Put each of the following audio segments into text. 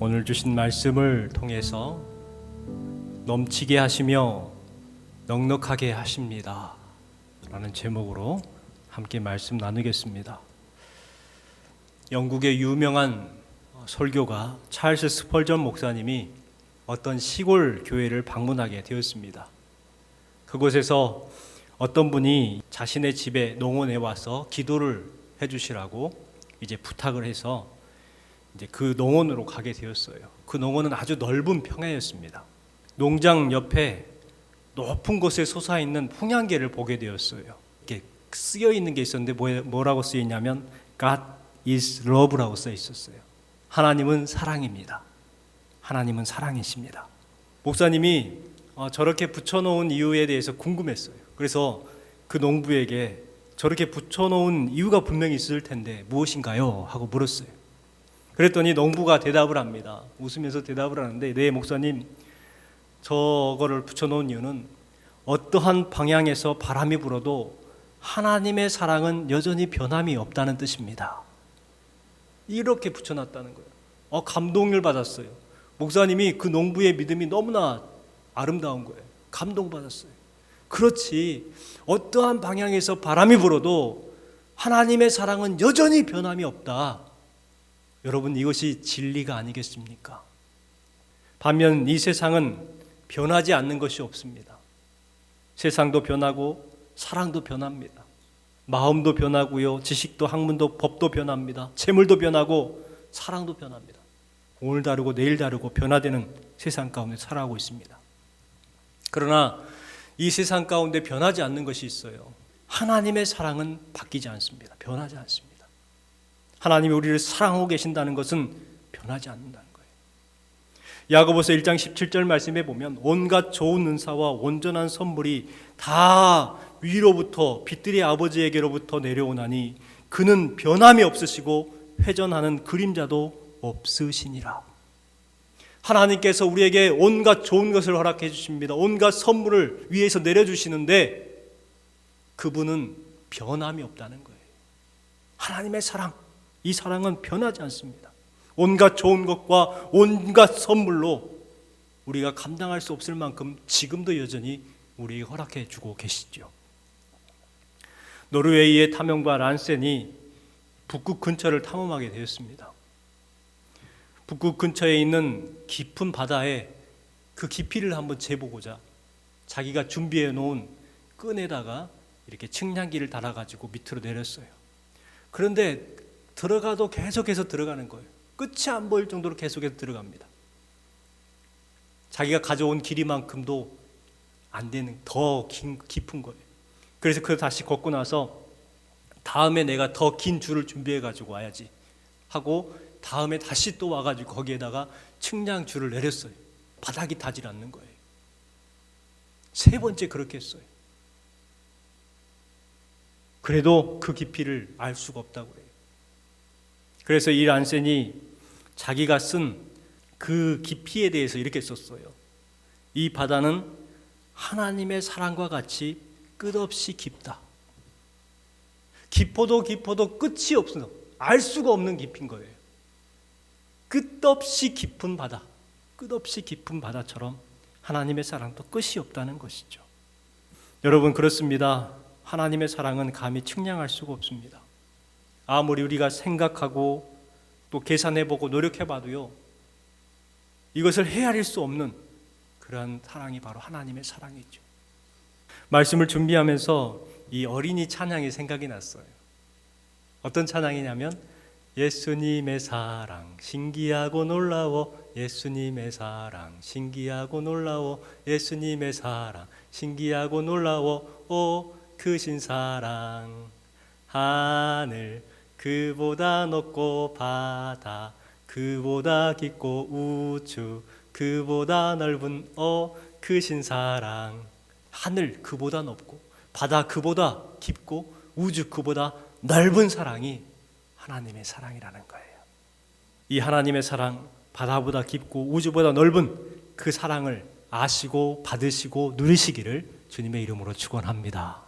오늘 주신 말씀을 통해서 넘치게 하시며 넉넉하게 하십니다 라는 제목으로 함께 말씀 나누겠습니다. 영국의 유명한 설교가 찰스 스펄전 목사님이 어떤 시골 교회를 방문하게 되었습니다. 그곳에서 어떤 분이 자신의 집에 농원에 와서 기도를 해주시라고 이제 부탁을 해서 이제 그 농원으로 가게 되었어요. 그 농원은 아주 넓은 평야였습니다. 농장 옆에 높은 곳에 솟아있는 풍향계를 보게 되었어요. 이렇게 쓰여 있는 게 있었는데 뭐라고 쓰여 있냐면 God is love라고 써 있었어요. 하나님은 사랑입니다. 하나님은 사랑이십니다. 목사님이 저렇게 붙여놓은 이유에 대해서 궁금했어요. 그래서 그 농부에게 저렇게 붙여놓은 이유가 분명히 있을 텐데 무엇인가요? 하고 물었어요. 그랬더니 농부가 대답을 합니다. 웃으면서 대답을 하는데, 네 목사님, 저거를 붙여놓은 이유는 어떠한 방향에서 바람이 불어도 하나님의 사랑은 여전히 변함이 없다는 뜻입니다. 이렇게 붙여놨다는 거예요. 감동을 받았어요. 목사님이 그 농부의 믿음이 너무나 아름다운 거예요. 감동받았어요. 그렇지, 어떠한 방향에서 바람이 불어도 하나님의 사랑은 여전히 변함이 없다. 여러분, 이것이 진리가 아니겠습니까? 반면 이 세상은 변하지 않는 것이 없습니다. 세상도 변하고 사랑도 변합니다. 마음도 변하고요, 지식도 학문도 법도 변합니다. 재물도 변하고 사랑도 변합니다. 오늘 다르고 내일 다르고 변화되는 세상 가운데 살아가고 있습니다. 그러나 이 세상 가운데 변하지 않는 것이 있어요. 하나님의 사랑은 바뀌지 않습니다. 변하지 않습니다. 하나님이 우리를 사랑하고 계신다는 것은 변하지 않는다는 거예요. 야고보서 1장 17절 말씀에 보면 온갖 좋은 은사와 온전한 선물이 다 위로부터 빛들의 아버지에게로부터 내려오나니 그는 변함이 없으시고 회전하는 그림자도 없으시니라. 하나님께서 우리에게 온갖 좋은 것을 허락해 주십니다. 온갖 선물을 위에서 내려주시는데 그분은 변함이 없다는 거예요. 하나님의 사랑, 이 사랑은 변하지 않습니다. 온갖 좋은 것과 온갖 선물로 우리가 감당할 수 없을 만큼 지금도 여전히 우리에게 허락해 주고 계시죠. 노르웨이의 탐험가 란센이 북극 근처를 탐험하게 되었습니다. 북극 근처에 있는 깊은 바다에 그 깊이를 한번 재보고자 자기가 준비해 놓은 끈에다가 이렇게 측량기를 달아가지고 밑으로 내렸어요. 그런데 들어가도 계속해서 들어가는 거예요. 끝이 안 보일 정도로 계속해서 들어갑니다. 자기가 가져온 길이만큼도 안 되는, 더 깊은 거예요. 그래서 그걸 다시 걷고 나서 다음에 내가 더 긴 줄을 준비해 가지고 와야지 하고 다음에 다시 또 와가지고 거기에다가 측량 줄을 내렸어요. 바닥이 닿질 않는 거예요. 세 번째 그렇게 했어요. 그래도 그 깊이를 알 수가 없다고 해요. 그래서 이 란센이 자기가 쓴 그 깊이에 대해서 이렇게 썼어요. 이 바다는 하나님의 사랑과 같이 끝없이 깊다. 깊어도 깊어도 끝이 없어. 알 수가 없는 깊이인 거예요. 끝없이 깊은 바다, 끝없이 깊은 바다처럼 하나님의 사랑도 끝이 없다는 것이죠. 여러분, 그렇습니다. 하나님의 사랑은 감히 측량할 수가 없습니다. 아무리 우리가 생각하고 또 계산해보고 노력해봐도요, 이것을 헤아릴 수 없는 그러한 사랑이 바로 하나님의 사랑이죠. 말씀을 준비하면서 이 어린이 찬양이 생각이 났어요. 어떤 찬양이냐면 예수님의 사랑 신기하고 놀라워, 예수님의 사랑 신기하고 놀라워, 예수님의 사랑 신기하고 놀라워, 오 크신 사랑, 하늘 그보다 높고 바다 그보다 깊고 우주 그보다 넓은 크신 사랑. 하늘 그보다 높고 바다 그보다 깊고 우주 그보다 넓은 사랑이 하나님의 사랑이라는 거예요. 이 하나님의 사랑, 바다보다 깊고 우주보다 넓은 그 사랑을 아시고 받으시고 누리시기를 주님의 이름으로 축원합니다.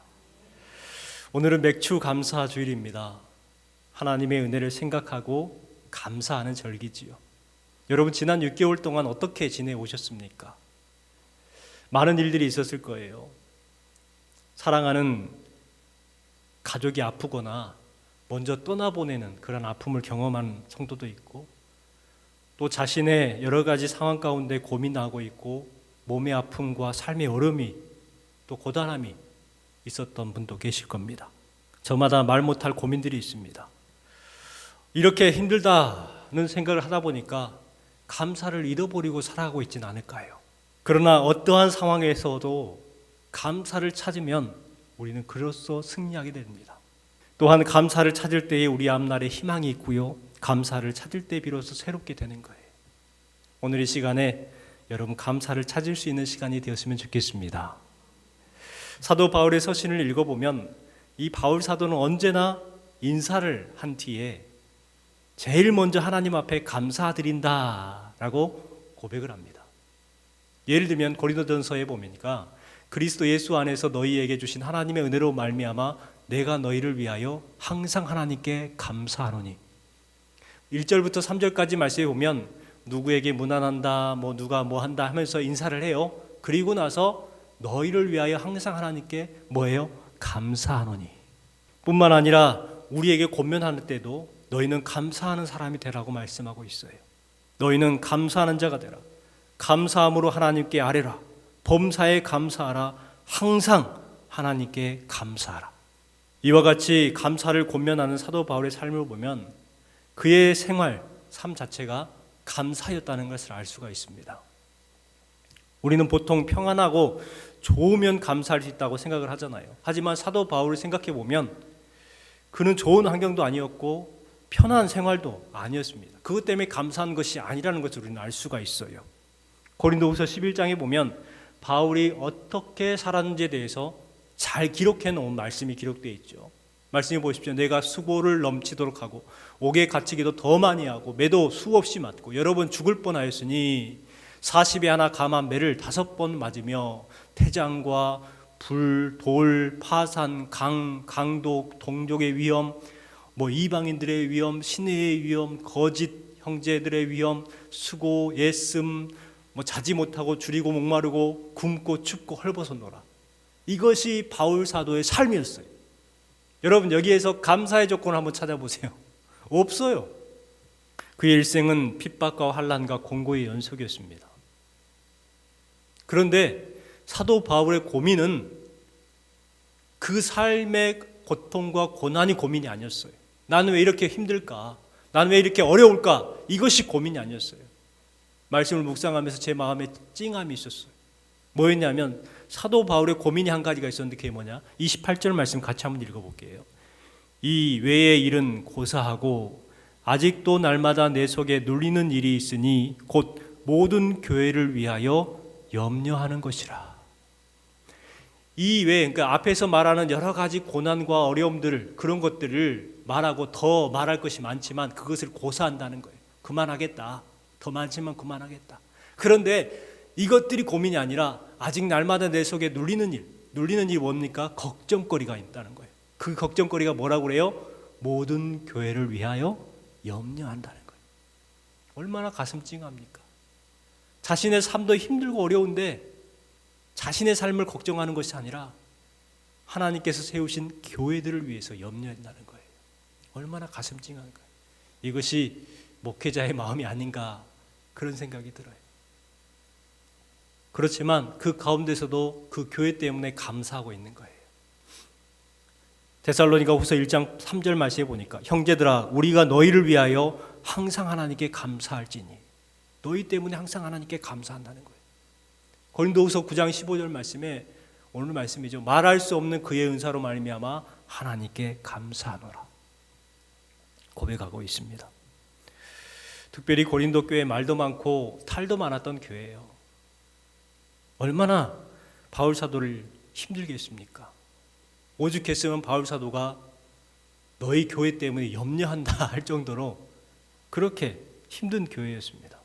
오늘은 맥주 감사 주일입니다. 하나님의 은혜를 생각하고 감사하는 절기지요. 여러분 지난 6개월 동안 어떻게 지내오셨습니까? 많은 일들이 있었을 거예요. 사랑하는 가족이 아프거나 먼저 떠나보내는 그런 아픔을 경험한 성도도 있고, 또 자신의 여러 가지 상황 가운데 고민하고 있고 몸의 아픔과 삶의 어려움이 또 고단함이 있었던 분도 계실 겁니다. 저마다 말 못할 고민들이 있습니다. 이렇게 힘들다는 생각을 하다 보니까 감사를 잃어버리고 살아가고 있지는 않을까요? 그러나 어떠한 상황에서도 감사를 찾으면 우리는 그로써 승리하게 됩니다. 또한 감사를 찾을 때에 우리 앞날에 희망이 있고요, 감사를 찾을 때 비로소 새롭게 되는 거예요. 오늘 이 시간에 여러분 감사를 찾을 수 있는 시간이 되었으면 좋겠습니다. 사도 바울의 서신을 읽어보면 이 바울 사도는 언제나 인사를 한 뒤에 제일 먼저 하나님 앞에 감사드린다라고 고백을 합니다. 예를 들면 고린도전서에 보니까 그리스도 예수 안에서 너희에게 주신 하나님의 은혜로 말미암아 내가 너희를 위하여 항상 하나님께 감사하노니. 1절부터 3절까지 말씀에 보면 누구에게 무난한다, 누가 뭐 한다 하면서 인사를 해요. 그리고 나서 너희를 위하여 항상 하나님께 뭐예요? 감사하노니. 뿐만 아니라 우리에게 권면하는 때도 너희는 감사하는 사람이 되라고 말씀하고 있어요. 너희는 감사하는 자가 되라. 감사함으로 하나님께 아뢰라. 범사에 감사하라. 항상 하나님께 감사하라. 이와 같이 감사를 권면하는 사도 바울의 삶을 보면 그의 생활, 삶 자체가 감사였다는 것을 알 수가 있습니다. 우리는 보통 평안하고 좋으면 감사할 수 있다고 생각을 하잖아요. 하지만 사도 바울을 생각해 보면 그는 좋은 환경도 아니었고 편한 생활도 아니었습니다. 그것 때문에 감사한 것이 아니라는 것을 우리는 알 수가 있어요. 고린도후서 11장에 보면 바울이 어떻게 살았는지에 대해서 잘 기록해 놓은 말씀이 기록되어 있죠. 말씀해 보십시오. 내가 수고를 넘치도록 하고 옥에 갇히기도 더 많이 하고 매도 수없이 맞고 여러 번 죽을 뻔하였으니 40에 하나 감한 매를 5번 맞으며 태장과 불, 돌, 파산, 강독, 동족의 위험, 이방인들의 위험, 신의 위험, 거짓 형제들의 위험, 수고, 예씀, 자지 못하고 줄이고 목마르고 굶고 춥고 헐벗어 놀아. 이것이 바울 사도의 삶이었어요. 여러분 여기에서 감사의 조건을 한번 찾아보세요. 없어요. 그의 일생은 핍박과 환난과 공고의 연속이었습니다. 그런데 사도 바울의 고민은 그 삶의 고통과 고난이 고민이 아니었어요. 나는 왜 이렇게 힘들까? 나는 왜 이렇게 어려울까? 이것이 고민이 아니었어요. 말씀을 묵상하면서 제 마음에 찡함이 있었어요. 뭐였냐면 사도 바울의 고민이 한 가지가 있었는데 그게 뭐냐? 28절 말씀 같이 한번 읽어볼게요. 이 외의 일은 고사하고 아직도 날마다 내 속에 눌리는 일이 있으니 곧 모든 교회를 위하여 염려하는 것이라. 이 외에, 그러니까 앞에서 말하는 여러 가지 고난과 어려움들, 그런 것들을 말하고 더 말할 것이 많지만 그것을 고사한다는 거예요. 그만하겠다. 더 많지만 그만하겠다. 그런데 이것들이 고민이 아니라 아직 날마다 내 속에 눌리는 일이 뭡니까? 걱정거리가 있다는 거예요. 그 걱정거리가 뭐라고 그래요? 모든 교회를 위하여 염려한다는 거예요. 얼마나 가슴 찡합니까? 자신의 삶도 힘들고 어려운데 자신의 삶을 걱정하는 것이 아니라 하나님께서 세우신 교회들을 위해서 염려한다는 거예요. 얼마나 가슴 찡한 거예요. 이것이 목회자의 마음이 아닌가 그런 생각이 들어요. 그렇지만 그 가운데서도 그 교회 때문에 감사하고 있는 거예요. 데살로니가 후서 1장 3절 말씀에 보니까 형제들아 우리가 너희를 위하여 항상 하나님께 감사할지니, 너희 때문에 항상 하나님께 감사한다는 거예요. 고린도후서 9장 15절 말씀에 오늘 말씀이죠. 말할 수 없는 그의 은사로 말미암아 하나님께 감사하노라 고백하고 있습니다. 특별히 고린도 교회 말도 많고 탈도 많았던 교회예요. 얼마나 바울 사도를 힘들게 했습니까? 오죽했으면 바울 사도가 너희 교회 때문에 염려한다 할 정도로 그렇게 힘든 교회였습니다.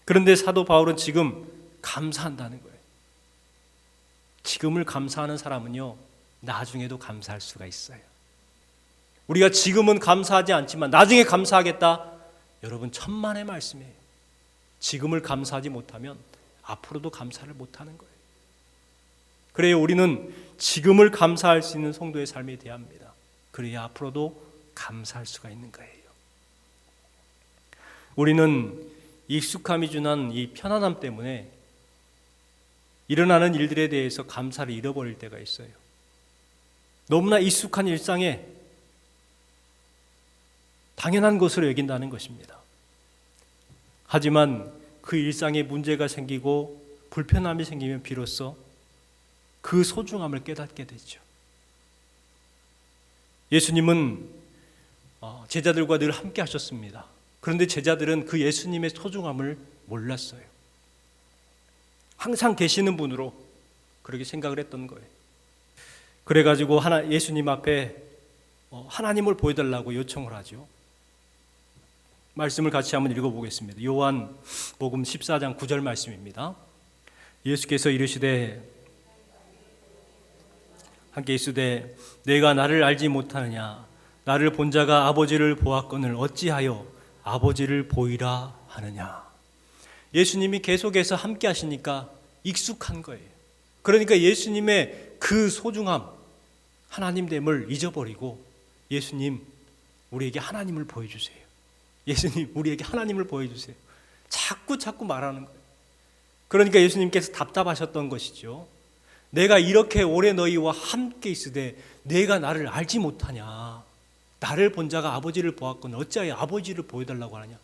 그런데 사도 바울은 지금 감사한다는 거예요. 지금을 감사하는 사람은요, 나중에도 감사할 수가 있어요. 우리가 지금은 감사하지 않지만 나중에 감사하겠다. 여러분 천만의 말씀이에요. 지금을 감사하지 못하면 앞으로도 감사를 못하는 거예요. 그래야 우리는 지금을 감사할 수 있는 성도의 삶이 되어야 합니다. 그래야 앞으로도 감사할 수가 있는 거예요. 우리는 익숙함이 주는 이 편안함 때문에 일어나는 일들에 대해서 감사를 잃어버릴 때가 있어요. 너무나 익숙한 일상에 당연한 것으로 여긴다는 것입니다. 하지만 그 일상에 문제가 생기고 불편함이 생기면 비로소 그 소중함을 깨닫게 되죠. 예수님은 제자들과 늘 함께 하셨습니다. 그런데 제자들은 그 예수님의 소중함을 몰랐어요. 항상 계시는 분으로 그렇게 생각을 했던 거예요. 그래가지고 예수님 앞에 하나님을 보여달라고 요청을 하죠. 말씀을 같이 한번 읽어보겠습니다. 요한복음 14장 9절 말씀입니다. 예수께서 이르시되 함께 있으되 내가 나를 알지 못하느냐 나를 본 자가 아버지를 보았거늘 어찌하여 아버지를 보이라 하느냐. 예수님이 계속해서 함께 하시니까 익숙한 거예요. 그러니까 예수님의 그 소중함, 하나님됨을 잊어버리고 예수님 우리에게 하나님을 보여주세요. 예수님 우리에게 하나님을 보여주세요. 자꾸 말하는 거예요. 그러니까 예수님께서 답답하셨던 것이죠. 내가 이렇게 오래 너희와 함께 있으되 내가 나를 알지 못하냐. 나를 본 자가 아버지를 보았거늘 어찌하여 아버지를 보여달라고 하느냐.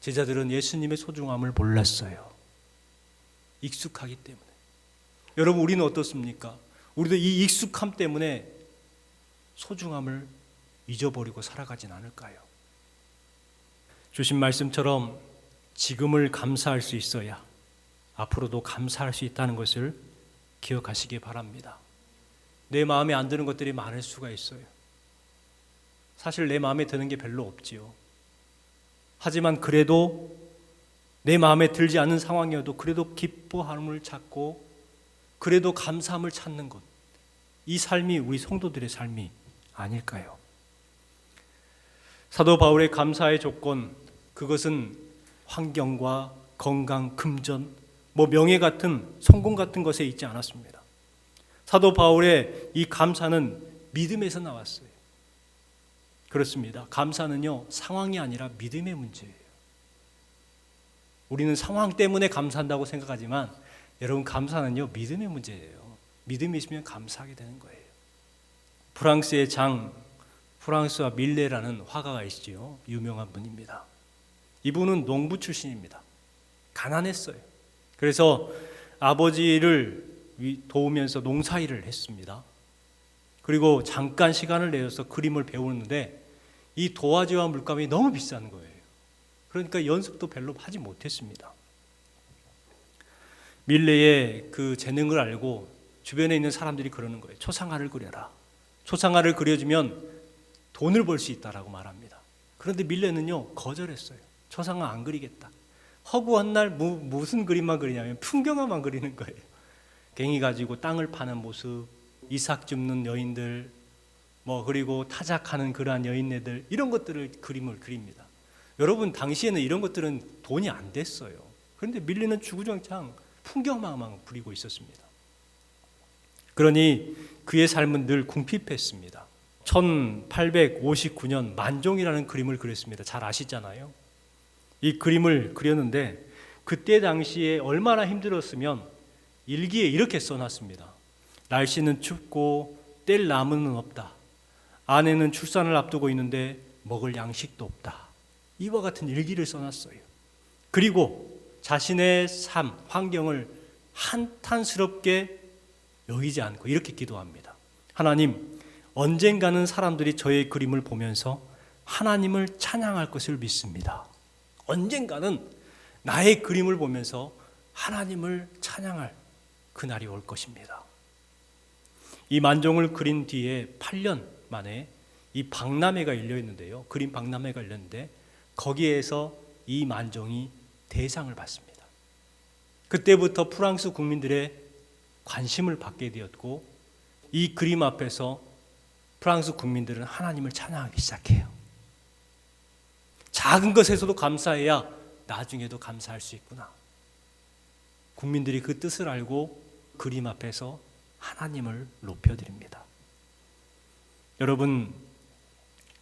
제자들은 예수님의 소중함을 몰랐어요. 익숙하기 때문에. 여러분 우리는 어떻습니까? 우리도 이 익숙함 때문에 소중함을 잊어버리고 살아가진 않을까요? 주신 말씀처럼 지금을 감사할 수 있어야 앞으로도 감사할 수 있다는 것을 기억하시기 바랍니다. 내 마음에 안 드는 것들이 많을 수가 있어요. 사실 내 마음에 드는 게 별로 없지요. 하지만 그래도 내 마음에 들지 않는 상황이어도 그래도 기뻐함을 찾고 그래도 감사함을 찾는 것, 이 삶이 우리 성도들의 삶이 아닐까요? 사도 바울의 감사의 조건, 그것은 환경과 건강, 금전, 명예 같은 성공 같은 것에 있지 않았습니다. 사도 바울의 이 감사는 믿음에서 나왔어요. 그렇습니다. 감사는요, 상황이 아니라 믿음의 문제예요. 우리는 상황 때문에 감사한다고 생각하지만 여러분 감사는요, 믿음의 문제예요. 믿음이 있으면 감사하게 되는 거예요. 프랑스의 프랑스와 밀레라는 화가가 있지요. 유명한 분입니다. 이분은 농부 출신입니다. 가난했어요. 그래서 아버지를 도우면서 농사일을 했습니다. 그리고 잠깐 시간을 내어서 그림을 배우는데 이 도화지와 물감이 너무 비싼 거예요. 그러니까 연습도 별로 하지 못했습니다. 밀레의 그 재능을 알고 주변에 있는 사람들이 그러는 거예요. 초상화를 그려라. 초상화를 그려주면 돈을 벌 수 있다라고 말합니다. 그런데 밀레는요, 거절했어요. 초상화 안 그리겠다. 허구한 날 무슨 그림만 그리냐면 풍경화만 그리는 거예요. 갱이 가지고 땅을 파는 모습, 이삭 줍는 여인들, 그리고 타작하는 그러한 여인네들, 이런 것들을 그림을 그립니다. 여러분 당시에는 이런 것들은 돈이 안 됐어요. 그런데 밀레는 주구장창 풍경화만 그리고 있었습니다. 그러니 그의 삶은 늘 궁핍했습니다. 1859년 만종이라는 그림을 그렸습니다. 잘 아시잖아요. 이 그림을 그렸는데 그때 당시에 얼마나 힘들었으면 일기에 이렇게 써놨습니다. 날씨는 춥고 뗄 나무는 없다. 아내는 출산을 앞두고 있는데 먹을 양식도 없다. 이와 같은 일기를 써놨어요. 그리고 자신의 삶, 환경을 한탄스럽게 여기지 않고 이렇게 기도합니다. 하나님, 언젠가는 사람들이 저의 그림을 보면서 하나님을 찬양할 것을 믿습니다. 언젠가는 나의 그림을 보면서 하나님을 찬양할 그날이 올 것입니다. 이 만종을 그린 뒤에 8년 만에 이 박람회가 열려 있는데요. 그림 박람회가 열렸는데 거기에서 이 만종이 대상을 받습니다. 그때부터 프랑스 국민들의 관심을 받게 되었고 이 그림 앞에서 프랑스 국민들은 하나님을 찬양하기 시작해요. 작은 것에서도 감사해야 나중에도 감사할 수 있구나. 국민들이 그 뜻을 알고 그림 앞에서 하나님을 높여드립니다. 여러분,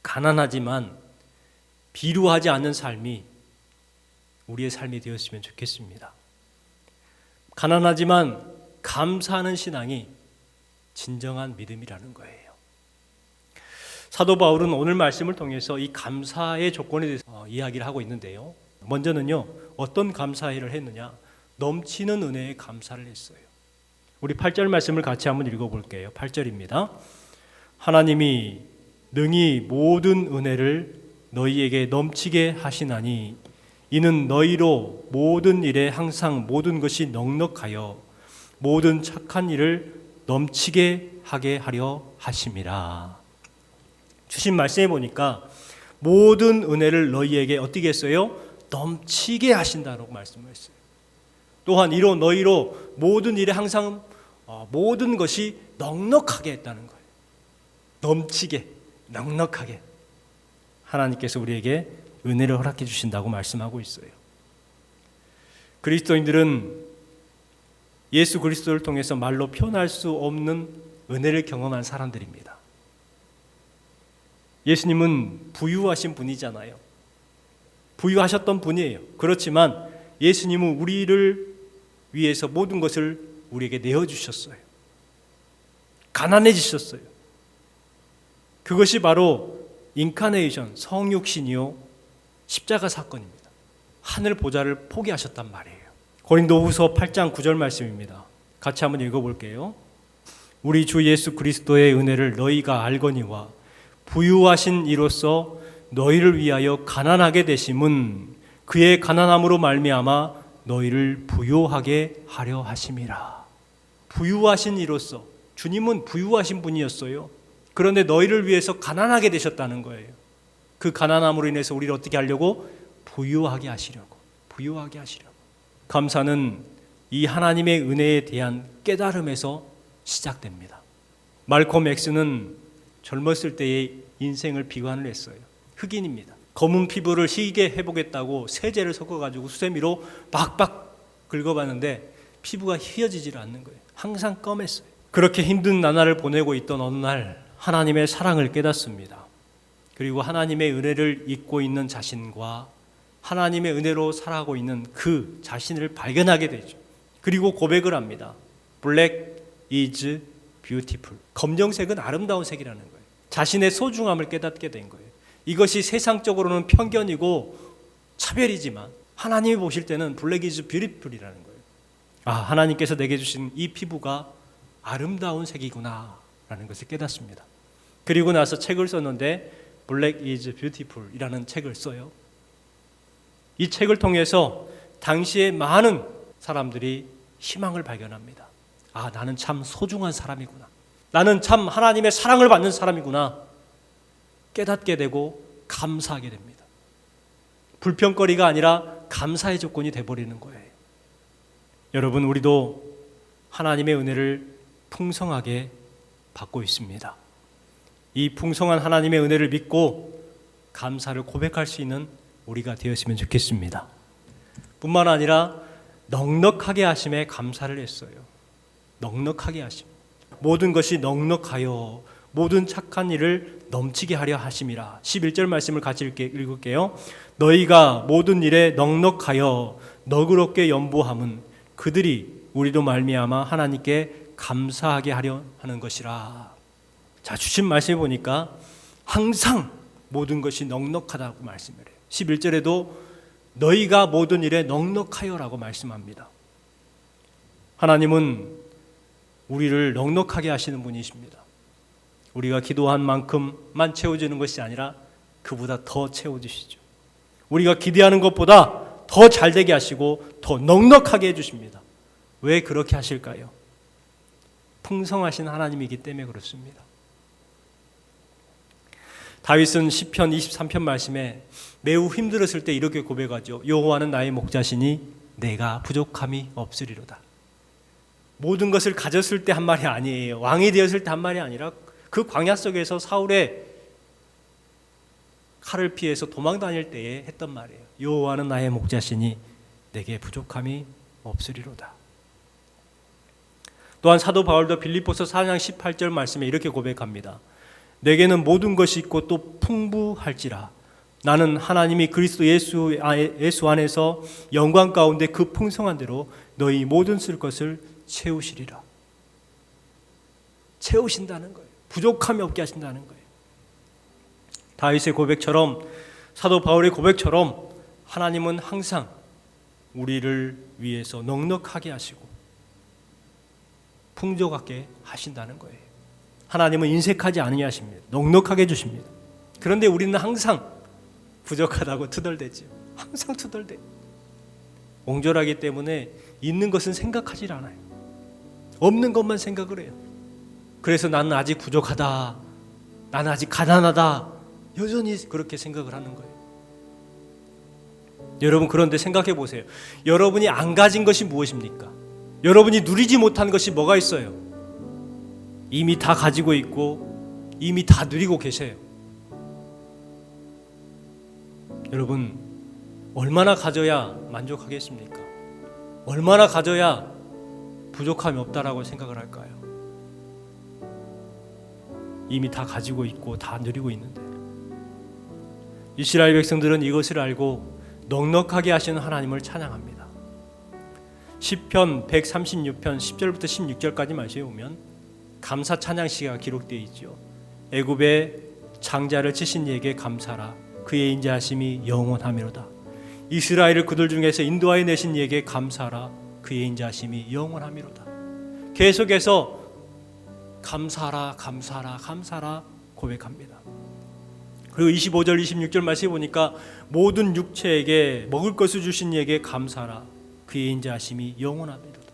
가난하지만 비루하지 않는 삶이 우리의 삶이 되었으면 좋겠습니다. 가난하지만 감사하는 신앙이 진정한 믿음이라는 거예요. 사도 바울은 오늘 말씀을 통해서 이 감사의 조건에 대해서 이야기를 하고 있는데요. 먼저는요, 어떤 감사를 했느냐? 넘치는 은혜에 감사를 했어요. 우리 8절 말씀을 같이 한번 읽어볼게요. 8절입니다. 하나님이 능히 모든 은혜를 너희에게 넘치게 하시나니 이는 너희로 모든 일에 항상 모든 것이 넉넉하여 모든 착한 일을 넘치게 하게 하려 하심이라. 주신 말씀에 보니까 모든 은혜를 너희에게 어떻게 했어요? 넘치게 하신다고 말씀을 했어요. 또한 이로 너희로 모든 일에 항상 모든 것이 넉넉하게 했다는 거예요. 넘치게, 넉넉하게 하나님께서 우리에게 은혜를 허락해 주신다고 말씀하고 있어요. 그리스도인들은 예수 그리스도를 통해서 말로 표현할 수 없는 은혜를 경험한 사람들입니다. 예수님은 부유하신 분이잖아요. 부유하셨던 분이에요. 그렇지만 예수님은 우리를 위해서 모든 것을 우리에게 내어주셨어요. 가난해지셨어요. 그것이 바로 인카네이션, 성육신이요 십자가 사건입니다. 하늘 보좌를 포기하셨단 말이에요. 고린도후서 8장 9절 말씀입니다. 같이 한번 읽어볼게요. 우리 주 예수 그리스도의 은혜를 너희가 알거니와 부유하신 이로써 너희를 위하여 가난하게 되심은 그의 가난함으로 말미암아 너희를 부유하게 하려 하심이라. 부유하신 이로써, 주님은 부유하신 분이었어요. 그런데 너희를 위해서 가난하게 되셨다는 거예요. 그 가난함으로 인해서 우리를 어떻게 하려고? 부유하게 하시려고. 부유하게 하시려고. 감사는 이 하나님의 은혜에 대한 깨달음에서 시작됩니다. 말콤 X는 젊었을 때의 인생을 비관을 했어요. 흑인입니다. 검은 피부를 희게 해보겠다고 세제를 섞어가지고 수세미로 박박 긁어봤는데 피부가 희어지질 않는 거예요. 항상 검했어요. 그렇게 힘든 나날을 보내고 있던 어느 날 하나님의 사랑을 깨닫습니다. 그리고 하나님의 은혜를 잊고 있는 자신과 하나님의 은혜로 살아가고 있는 그 자신을 발견하게 되죠. 그리고 고백을 합니다. Black is beautiful. 검정색은 아름다운 색이라는 거예요. 자신의 소중함을 깨닫게 된 거예요. 이것이 세상적으로는 편견이고 차별이지만 하나님이 보실 때는 Black is beautiful이라는 거예요. 아, 하나님께서 내게 주신 이 피부가 아름다운 색이구나 라는 것을 깨닫습니다. 그리고 나서 책을 썼는데 Black is beautiful 이라는 책을 써요. 이 책을 통해서 당시에 많은 사람들이 희망을 발견합니다. 아, 나는 참 소중한 사람이구나. 나는 참 하나님의 사랑을 받는 사람이구나. 깨닫게 되고 감사하게 됩니다. 불평거리가 아니라 감사의 조건이 되어버리는 거예요. 여러분, 우리도 하나님의 은혜를 풍성하게 받고 있습니다. 이 풍성한 하나님의 은혜를 믿고 감사를 고백할 수 있는 우리가 되었으면 좋겠습니다. 뿐만 아니라 넉넉하게 하심에 감사를 했어요. 넉넉하게 하심. 모든 것이 넉넉하여 모든 착한 일을 넘치게 하려 하심이라. 11절 말씀을 같이 읽을게요. 너희가 모든 일에 넉넉하여 너그럽게 연보함은 그들이 우리도 말미암아 하나님께 감사하게 하려 하는 것이라. 자, 주신 말씀해 보니까 항상 모든 것이 넉넉하다고 말씀을 해요. 11절에도 너희가 모든 일에 넉넉하여라고 말씀합니다. 하나님은 우리를 넉넉하게 하시는 분이십니다. 우리가 기도한 만큼만 채워주는 것이 아니라 그보다 더 채워주시죠. 우리가 기대하는 것보다 더 잘되게 하시고 더 넉넉하게 해주십니다. 왜 그렇게 하실까요? 풍성하신 하나님이기 때문에 그렇습니다. 다윗은 시편 23편 말씀에 매우 힘들었을 때 이렇게 고백하죠. 여호와는 나의 목자시니 내가 부족함이 없으리로다. 모든 것을 가졌을 때 한 말이 아니에요. 왕이 되었을 때 한 말이 아니라 그 광야 속에서 사울의 칼을 피해서 도망 다닐 때에 했던 말이에요. 여호와는 나의 목자시니 내게 부족함이 없으리로다. 또한 사도 바울도 빌립보서 4장 18절 말씀에 이렇게 고백합니다. 내게는 모든 것이 있고 또 풍부할지라. 나는 하나님이 그리스도 예수 안에서 영광 가운데 그 풍성한 대로 너희 모든 쓸 것을 채우시리라. 채우신다는 거예요. 부족함이 없게 하신다는 거예요. 다윗의 고백처럼, 사도 바울의 고백처럼 하나님은 항상 우리를 위해서 넉넉하게 하시고 풍족하게 하신다는 거예요. 하나님은 인색하지 않으냐 하십니다. 넉넉하게 주십니다. 그런데 우리는 항상 부족하다고 투덜대죠. 항상 투덜대. 옹졸하기 때문에 있는 것은 생각하지 않아요. 없는 것만 생각을 해요. 그래서 나는 아직 부족하다, 나는 아직 가난하다, 여전히 그렇게 생각을 하는 거예요. 여러분, 그런데 생각해 보세요. 여러분이 안 가진 것이 무엇입니까? 여러분이 누리지 못한 것이 뭐가 있어요? 이미 다 가지고 있고 이미 다 누리고 계세요. 여러분, 얼마나 가져야 만족하겠습니까? 얼마나 가져야 부족함이 없다라고 생각을 할까요? 이미 다 가지고 있고 다 누리고 있는데, 이스라엘 백성들은 이것을 알고 넉넉하게 하시는 하나님을 찬양합니다. 시편 136편 10절부터 16절까지 말씀해 보면 감사 찬양 시가 기록되어 있죠. 애굽의 장자를 치신 이에게 감사라. 그의 인자하심이 영원하미로다. 이스라엘을 그들 중에서 인도하여 내신 이에게 감사라. 그의 인자하심이 영원하미로다. 계속해서 감사라, 감사라, 감사라 고백합니다. 그리고 25절 26절 말씀해 보니까 모든 육체에게 먹을 것을 주신 이에게 감사라. 그의 인자하심이 영원하미로다.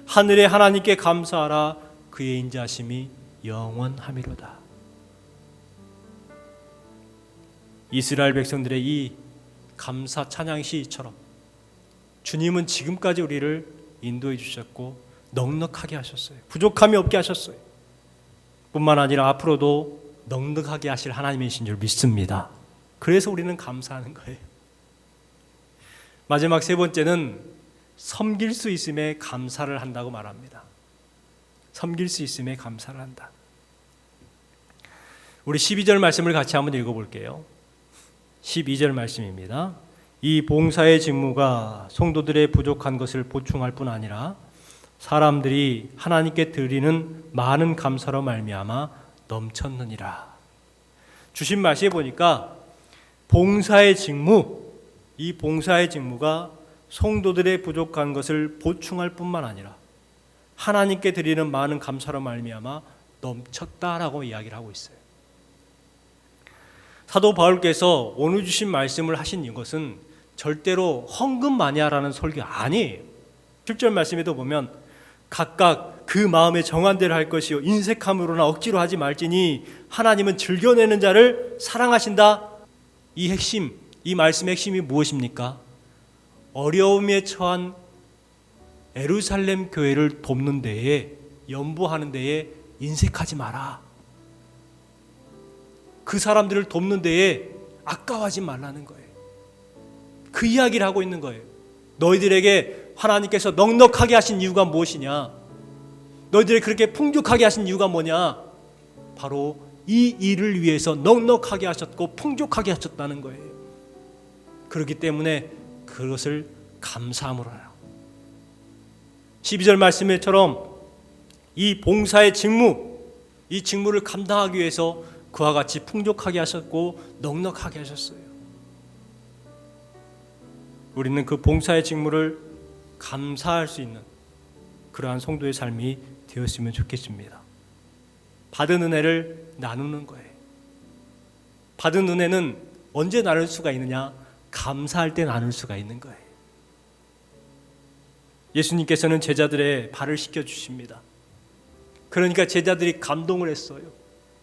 하늘의 하나님께 감사하라. 그의 인자하심이 영원하미로다. 이스라엘 백성들의 이 감사 찬양 시처럼 주님은 지금까지 우리를 인도해 주셨고 넉넉하게 하셨어요. 부족함이 없게 하셨어요. 뿐만 아니라 앞으로도 넉넉하게 하실 하나님이신 줄 믿습니다. 그래서 우리는 감사하는 거예요. 마지막 세 번째는 섬길 수 있음에 감사를 한다고 말합니다. 섬길 수 있음에 감사를 한다. 우리 12절 말씀을 같이 한번 읽어볼게요. 12절 말씀입니다. 이 봉사의 직무가 성도들의 부족한 것을 보충할 뿐 아니라 사람들이 하나님께 드리는 많은 감사로 말미암아 넘쳤느니라. 주신 말씀에 보니까 봉사의 직무, 이 봉사의 직무가 성도들의 부족한 것을 보충할 뿐만 아니라 하나님께 드리는 많은 감사로 말미암아 넘쳤다라고 이야기를 하고 있어요. 사도 바울께서 오늘 주신 말씀을 하신 이것은 절대로 헌금 많이 하라는 설교가 아니에요. 10절 말씀에도 보면 각각 그 마음에 정한 대로 할 것이요 인색함으로나 억지로 하지 말지니 하나님은 즐겨내는 자를 사랑하신다. 이 핵심, 이 말씀의 핵심이 무엇입니까? 어려움에 처한 예루살렘 교회를 돕는 데에, 연보하는 데에 인색하지 마라. 그 사람들을 돕는 데에 아까워하지 말라는 거예요. 그 이야기를 하고 있는 거예요. 너희들에게 하나님께서 넉넉하게 하신 이유가 무엇이냐? 너희들이 그렇게 풍족하게 하신 이유가 뭐냐? 바로 이 일을 위해서 넉넉하게 하셨고 풍족하게 하셨다는 거예요. 그렇기 때문에 그것을 감사함으로 해요. 12절 말씀처럼 이 봉사의 직무, 이 직무를 감당하기 위해서 그와 같이 풍족하게 하셨고 넉넉하게 하셨어요. 우리는 그 봉사의 직무를 감사할 수 있는 그러한 성도의 삶이 되었으면 좋겠습니다. 받은 은혜를 나누는 거예요. 받은 은혜는 언제 나눌 수가 있느냐? 감사할 때 나눌 수가 있는 거예요. 예수님께서는 제자들의 발을 씻겨주십니다. 그러니까 제자들이 감동을 했어요.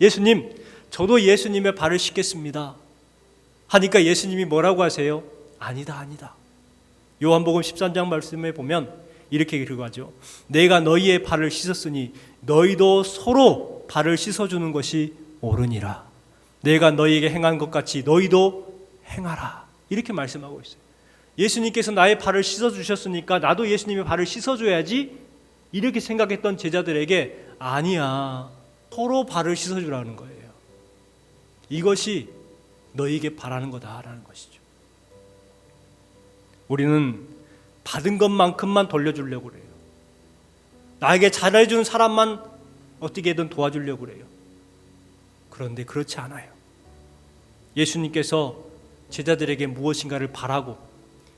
예수님, 저도 예수님의 발을 씻겠습니다. 하니까 예수님이 뭐라고 하세요? 아니다, 아니다. 요한복음 13장 말씀에 보면 이렇게 기록하죠. 내가 너희의 발을 씻었으니 너희도 서로 발을 씻어주는 것이 옳으니라. 내가 너희에게 행한 것 같이 너희도 행하라. 이렇게 말씀하고 있어요. 예수님께서 나의 발을 씻어주셨으니까 나도 예수님의 발을 씻어줘야지, 이렇게 생각했던 제자들에게 아니야, 서로 발을 씻어주라는 거예요. 이것이 너희에게 바라는 거다라는 것이죠. 우리는 받은 것만큼만 돌려주려고 그래요. 나에게 잘해준 사람만 어떻게든 도와주려고 그래요. 그런데 그렇지 않아요. 예수님께서 제자들에게 무엇인가를 바라고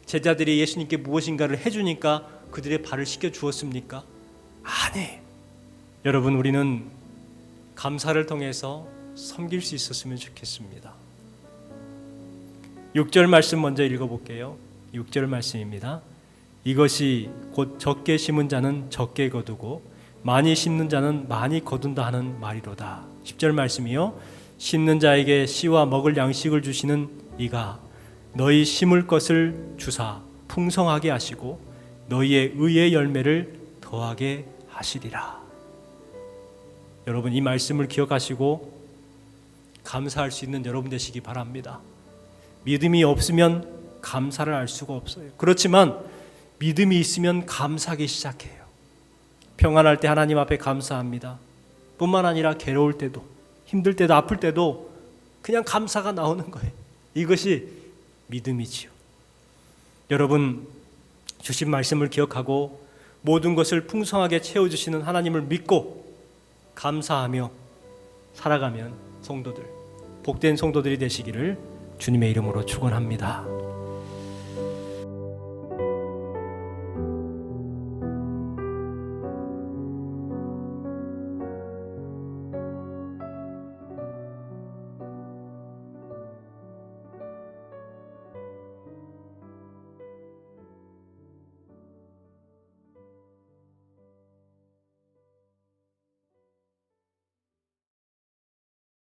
제자들이 예수님께 무엇인가를 해주니까 그들의 발을 씻겨 주었습니까? 아니에요. 여러분, 우리는 감사를 통해서 섬길 수 있었으면 좋겠습니다. 6절 말씀 먼저 읽어볼게요. 6절 말씀입니다. 이것이 곧 적게 심은 자는 적게 거두고 많이 심는 자는 많이 거둔다 하는 말이로다. 10절 말씀이요. 심는 자에게 씨와 먹을 양식을 주시는 이가 너희 심을 것을 주사 풍성하게 하시고 너희의 의의 열매를 더하게 하시리라. 여러분, 이 말씀을 기억하시고 감사할 수 있는 여러분 되시기 바랍니다. 믿음이 없으면 감사를 할 수가 없어요. 그렇지만 믿음이 있으면 감사하기 시작해요. 평안할 때 하나님 앞에 감사합니다. 뿐만 아니라 괴로울 때도, 힘들 때도, 아플 때도 그냥 감사가 나오는 거예요. 이것이 믿음이지요. 여러분, 주신 말씀을 기억하고 모든 것을 풍성하게 채워주시는 하나님을 믿고 감사하며 살아가면 성도들, 복된 성도들이 되시기를 주님의 이름으로 축원합니다.